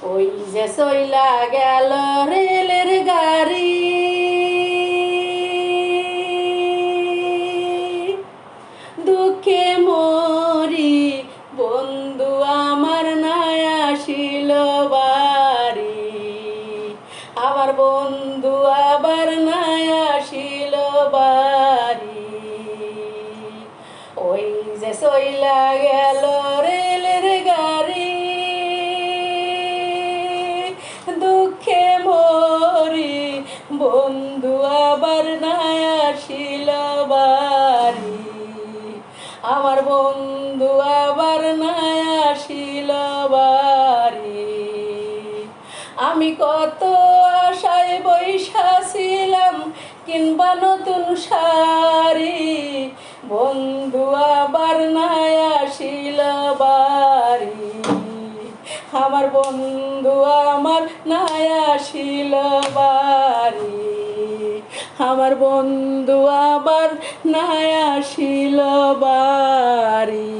ওই যে চইলা গেল রেলের গাড়ি, দুঃখে মরি বন্ধু আমার নাই আসিল বাড়ি, আমার বন্ধু আবার নাই আসিল বাড়ি। ওই যে চইলা গেল রেলের গাড়ি, দুঃখে মরি বন্ধু আবার নাই আসিল বাড়ি, আমার বন্ধু আবার নাই আসিল বাড়ি। আমি কত আশায় বৈশা ছিলাম কিংবা নতুন শাড়ি, বন্ধু আবার নাই আসিল বাড়ি, আমার বন্ধু আমার নাই আসিল বাড়ি, আমার বন্ধু আবার নাই আসিল বাড়ি।